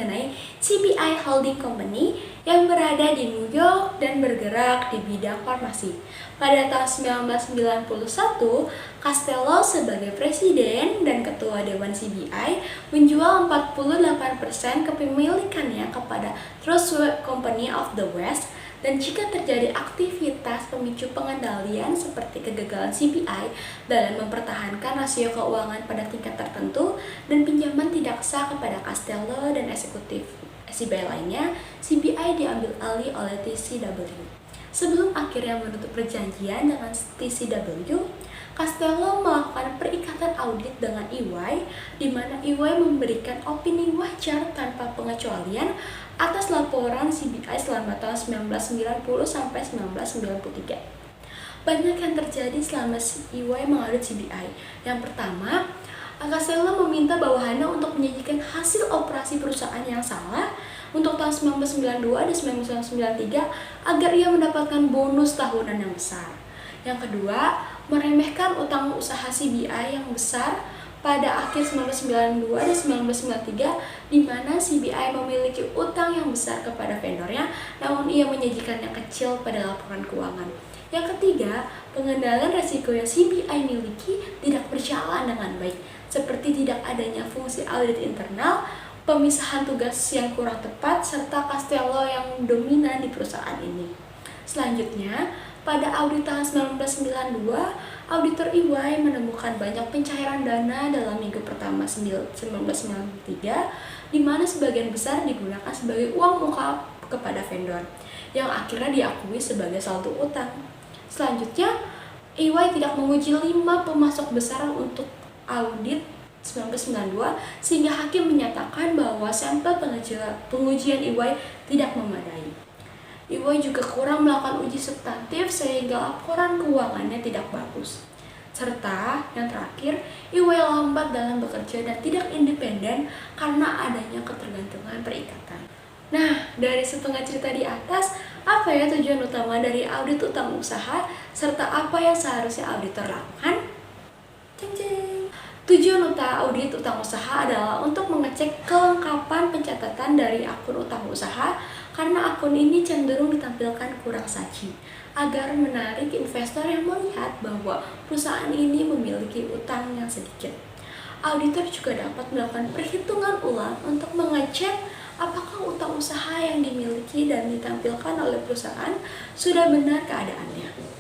mengenai CBI Holding Company yang berada di New York dan bergerak di bidang farmasi. Pada tahun 1991, Castello sebagai presiden dan ketua Dewan CBI menjual 48% kepemilikannya kepada Trustworthy Company of the West, dan jika terjadi aktivitas pemicu pengendalian seperti kegagalan CBI dalam mempertahankan rasio keuangan pada tingkat tertentu dan pinjaman tidak sah kepada Castello dan eksekutif CBI lainnya, CBI diambil alih oleh TCW. Sebelum akhirnya menutup perjanjian dengan TCW, Castello melakukan perikatan audit dengan EY, di mana EY memberikan opini wajar tanpa pengecualian atas laporan CBI selama tahun 1990 sampai 1993. Banyak yang terjadi selama EY mengaudit CBI. Yang pertama, Castello meminta bawahannya untuk menyajikan hasil operasi perusahaan yang salah untuk tahun 1992 dan 1993 agar ia mendapatkan bonus tahunan yang besar. Yang kedua, meremehkan utang usaha CBI yang besar pada akhir 1992 dan 1993, di mana CBI memiliki utang yang besar kepada vendornya, namun ia menyajikan yang kecil pada laporan keuangan. Yang ketiga, pengendalian resiko yang CBI miliki tidak berjalan dengan baik, seperti tidak adanya fungsi audit internal, pemisahan tugas yang kurang tepat, serta Castello yang dominan di perusahaan ini. Selanjutnya, pada audit tahun 1992, auditor EY menemukan banyak pencairan dana dalam minggu pertama 1993, di mana sebagian besar digunakan sebagai uang muka kepada vendor, yang akhirnya diakui sebagai saldo utang. Selanjutnya, EY tidak menguji 5 pemasok besar untuk audit 1992, sehingga hakim menyatakan bahwa sampel pengujian EY tidak memadai. EY juga kurang melakukan uji substantif sehingga laporan keuangannya tidak bagus. Serta yang terakhir, EY lambat dalam bekerja dan tidak independen karena adanya ketergantungan perikatan. Nah, dari setengah cerita di atas, apa ya tujuan utama dari audit utang usaha, serta apa yang seharusnya auditor lakukan? Tujuan utama audit utang usaha adalah untuk mengecek kelengkapan pencatatan dari akun utang usaha, karena akun ini cenderung ditampilkan kurang saji, agar menarik investor yang melihat bahwa perusahaan ini memiliki utang yang sedikit. Auditor juga dapat melakukan perhitungan ulang untuk mengecek apakah utang usaha yang dimiliki dan ditampilkan oleh perusahaan sudah benar keadaannya.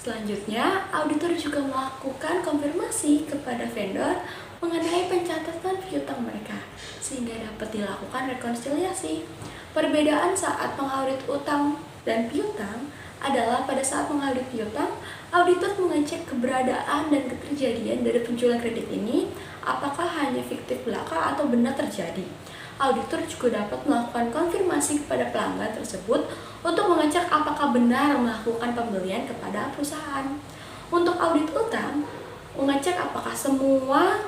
Selanjutnya, auditor juga melakukan konfirmasi kepada vendor mengenai pencatatan piutang mereka, sehingga dapat dilakukan rekonsiliasi. Perbedaan saat mengaudit utang dan piutang adalah pada saat mengaudit piutang, auditor mengecek keberadaan dan keterjadian dari penjualan kredit ini, apakah hanya fiktif belaka atau benar terjadi. Auditor juga dapat melakukan konfirmasi kepada pelanggan tersebut untuk mengecek apakah benar melakukan pembelian kepada perusahaan. Untuk audit utang, mengecek apakah semua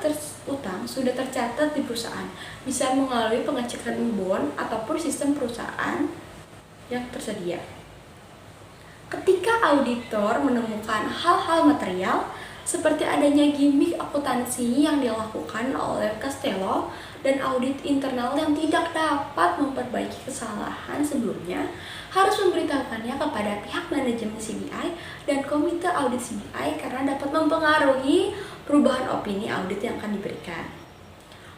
utang sudah tercatat di perusahaan, bisa melalui pengecekan bond ataupun sistem perusahaan yang tersedia. Ketika auditor menemukan hal-hal material seperti adanya gimmick akuntansi yang dilakukan oleh Castello dan audit internal yang tidak dapat memperbaiki kesalahan sebelumnya, harus memberitahukannya kepada pihak manajemen CBI dan komite audit CBI karena dapat mempengaruhi perubahan opini audit yang akan diberikan.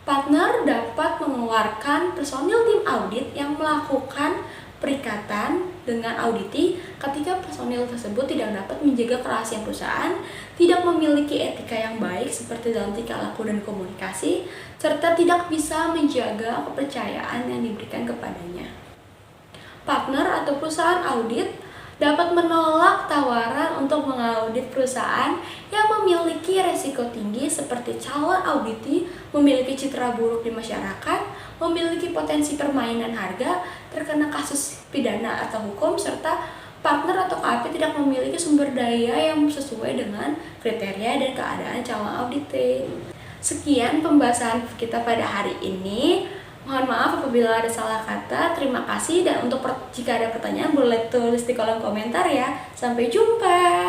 Partner dapat mengeluarkan personil tim audit yang melakukan perikatan dengan auditi ketika personil tersebut tidak dapat menjaga kerahasiaan perusahaan, tidak memiliki etika yang baik seperti dalam tingkah laku dan komunikasi, serta tidak bisa menjaga kepercayaan yang diberikan kepadanya. Partner atau perusahaan audit dapat menolak tawaran untuk mengaudit perusahaan yang memiliki resiko tinggi seperti calon auditi memiliki citra buruk di masyarakat, memiliki potensi permainan harga, terkena kasus pidana atau hukum, serta partner atau KAP tidak memiliki sumber daya yang sesuai dengan kriteria dan keadaan calon audite. Sekian pembahasan kita pada hari ini. Mohon maaf apabila ada salah kata. Terima kasih, dan jika ada pertanyaan boleh tulis di kolom komentar ya. Sampai jumpa.